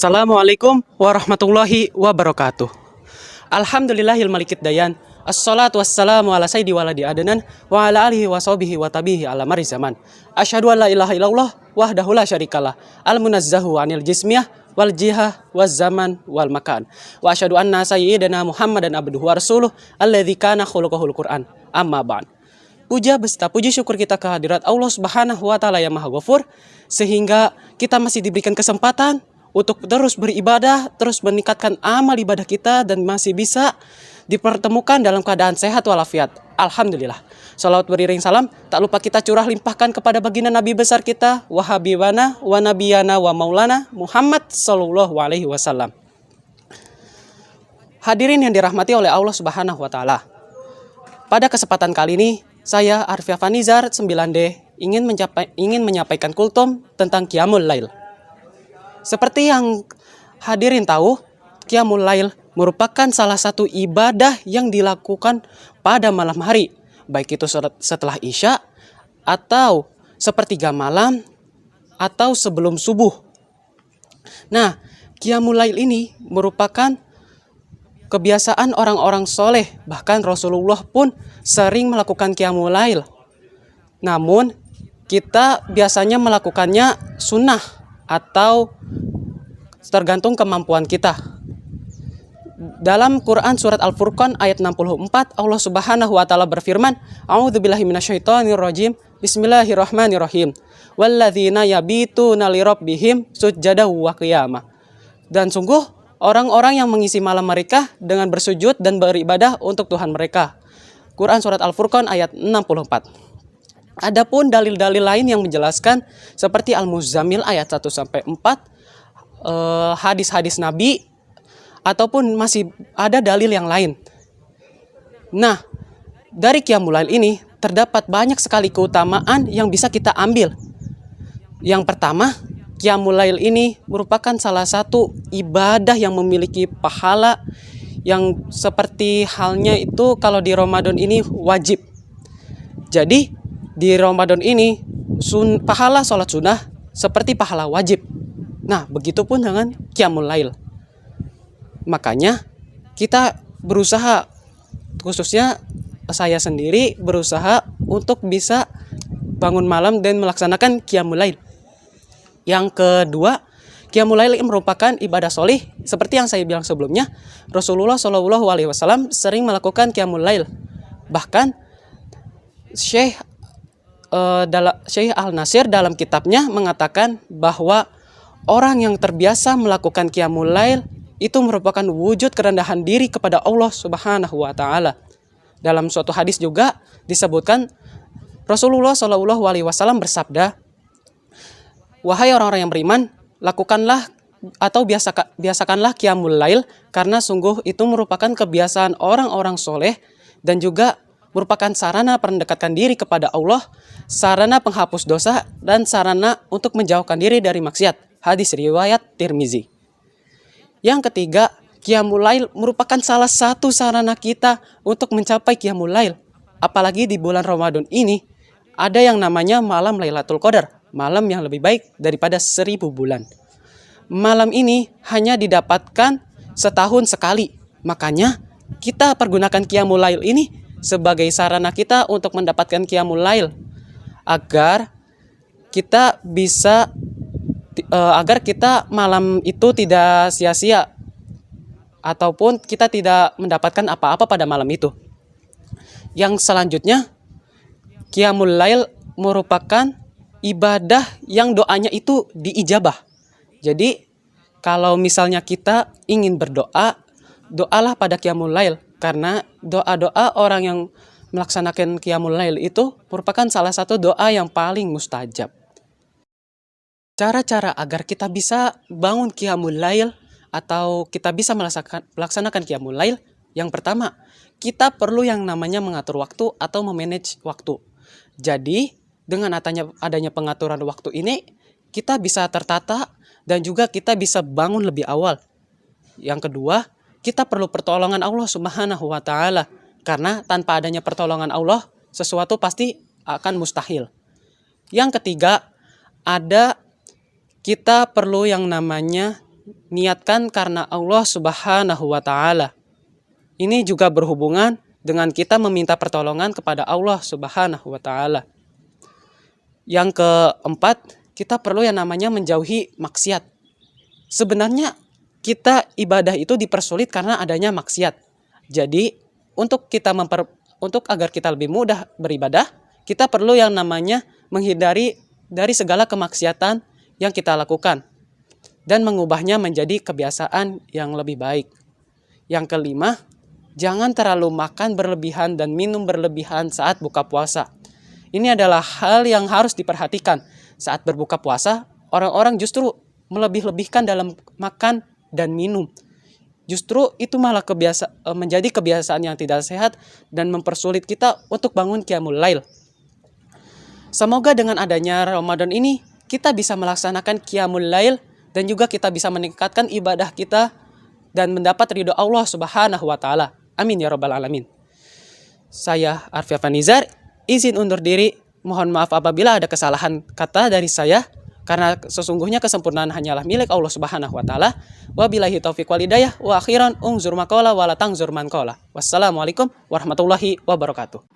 Assalamualaikum warahmatullahi wabarakatuh. Alhamdulillahil malikid dayan. Assalatu wassalamu ala sayyidi waladi adnan wa ala alihi wa sahbihi wa tabihi ala mari zaman. Asyhadu an la ilaha illallah wahdahu la syarikalah. Al munazzahu anil jismiyah wal jihah waz zaman wal makan. Wa asyhadu anna sayyidana Muhammadan abduhu wa rasuluh alladzi kana khuluquhul Qur'an. Amma ba'd. Puja beserta puji syukur kita kehadirat Allah Subhanahu wa taala yang Maha Ghafur, sehingga kita masih diberikan kesempatan untuk terus beribadah, terus meningkatkan amal ibadah kita, dan masih bisa dipertemukan dalam keadaan sehat walafiat. Alhamdulillah. Salawat beriring salam tak lupa kita curah limpahkan kepada baginda Nabi besar kita, wa habibana wa nabiyana wa maulana Muhammad sallallahu alaihi wasallam. Hadirin yang dirahmati oleh Allah Subhanahu wa taala. Pada kesempatan kali ini, saya Arfi Afanizar 9D ingin menyampaikan kultum tentang Qiyamul Lail. Seperti yang hadirin tahu, Qiyamul Lail merupakan salah satu ibadah yang dilakukan pada malam hari, baik itu setelah Isya, atau sepertiga malam, atau sebelum subuh. Nah, Qiyamul Lail ini merupakan kebiasaan orang-orang soleh, bahkan Rasulullah pun sering melakukan Qiyamul Lail. Namun, kita biasanya melakukannya sunnah atau tergantung kemampuan kita. Dalam Quran surat Al-Furqan ayat 64, Allah Subhanahu wa taala berfirman, A'udzubillahi minasyaitonirrajim. Bismillahirrahmanirrahim. Walladzina yabituna lirabbihim sujjada wa qiyamah. Dan sungguh orang-orang yang mengisi malam mereka dengan bersujud dan beribadah untuk Tuhan mereka. Quran surat Al-Furqan ayat 64. Adapun dalil-dalil lain yang menjelaskan seperti Al-Muzammil ayat 1-4, hadis-hadis Nabi, ataupun masih ada dalil yang lain. Nah, dari Qiyamul Lail ini terdapat banyak sekali keutamaan yang bisa kita ambil. Yang pertama, Qiyamul Lail ini merupakan salah satu ibadah yang memiliki pahala yang seperti halnya itu kalau di Ramadan ini wajib. Jadi di Ramadan ini pahala sholat sunnah seperti pahala wajib. Nah, begitupun dengan Qiyamul Lail. Makanya kita berusaha, khususnya saya sendiri berusaha untuk bisa bangun malam dan melaksanakan Qiyamul Lail. Yang kedua, Qiyamul Lail merupakan ibadah sholih. Seperti yang saya bilang sebelumnya, Rasulullah SAW sering melakukan Qiyamul Lail. Bahkan Syekh Al-Nasir dalam kitabnya mengatakan bahwa orang yang terbiasa melakukan Qiyamul Lail itu merupakan wujud kerendahan diri kepada Allah Subhanahu wa taala. Dalam suatu hadis juga disebutkan Rasulullah SAW bersabda, "Wahai orang-orang yang beriman, lakukanlah atau biasakanlah Qiyamul Lail, karena sungguh itu merupakan kebiasaan orang-orang soleh dan juga merupakan sarana mendekatkan diri kepada Allah, sarana penghapus dosa, dan sarana untuk menjauhkan diri dari maksiat." Hadis riwayat Tirmizi. Yang ketiga, Qiyamul Lail merupakan salah satu sarana kita untuk mencapai Qiyamul Lail. Apalagi di bulan Ramadan ini, ada yang namanya malam Lailatul Qadar, malam yang lebih baik daripada 1000 bulan. Malam ini hanya didapatkan setahun sekali. Makanya kita pergunakan Qiyamul Lail ini sebagai sarana kita untuk mendapatkan Qiyamul Lail, agar kita bisa agar kita malam itu tidak sia-sia, ataupun kita tidak mendapatkan apa-apa pada malam itu. Yang selanjutnya, Qiyamul Lail merupakan ibadah yang doanya itu diijabah. Jadi kalau misalnya kita ingin berdoa, doalah pada Qiyamul Lail, karena doa-doa orang yang melaksanakan Qiyamul Lail itu merupakan salah satu doa yang paling mustajab. Cara-cara agar kita bisa bangun Qiyamul Lail atau kita bisa melaksanakan Qiyamul Lail, yang pertama, kita perlu yang namanya mengatur waktu atau memanage waktu. Jadi, dengan adanya pengaturan waktu ini, kita bisa tertata dan juga kita bisa bangun lebih awal. Yang kedua, kita perlu pertolongan Allah Subhanahu wa taala, karena tanpa adanya pertolongan Allah, sesuatu pasti akan mustahil. Yang ketiga, kita perlu yang namanya niatkan karena Allah Subhanahu wa Ta'ala. Ini juga berhubungan dengan kita meminta pertolongan kepada Allah Subhanahu wa Ta'ala. Yang keempat, kita perlu yang namanya menjauhi maksiat. Sebenarnya kita ibadah itu dipersulit karena adanya maksiat. Jadi untuk agar kita lebih mudah beribadah, kita perlu yang namanya menghindari dari segala kemaksiatan yang kita lakukan dan mengubahnya menjadi kebiasaan yang lebih baik. Yang kelima, jangan terlalu makan berlebihan dan minum berlebihan saat buka puasa. Ini adalah hal yang harus diperhatikan. Saat berbuka puasa, orang-orang justru melebih-lebihkan dalam makan dan minum. Justru itu malah menjadi kebiasaan yang tidak sehat dan mempersulit kita untuk bangun qiyamul lail. Semoga dengan adanya Ramadan ini, kita bisa melaksanakan qiyamul lail dan juga kita bisa meningkatkan ibadah kita dan mendapat ridho Allah Subhanahu wa Ta'ala. Amin ya rabbal alamin. Saya Arfi Afanizar, izin undur diri. Mohon maaf apabila ada kesalahan kata dari saya, karena sesungguhnya kesempurnaan hanyalah milik Allah Subhanahu wa Ta'ala. Wabillahi taufiq wal hidayah wa akhiran unzur maqala wa la tangzur man qala. Wassalamualaikum warahmatullahi wabarakatuh.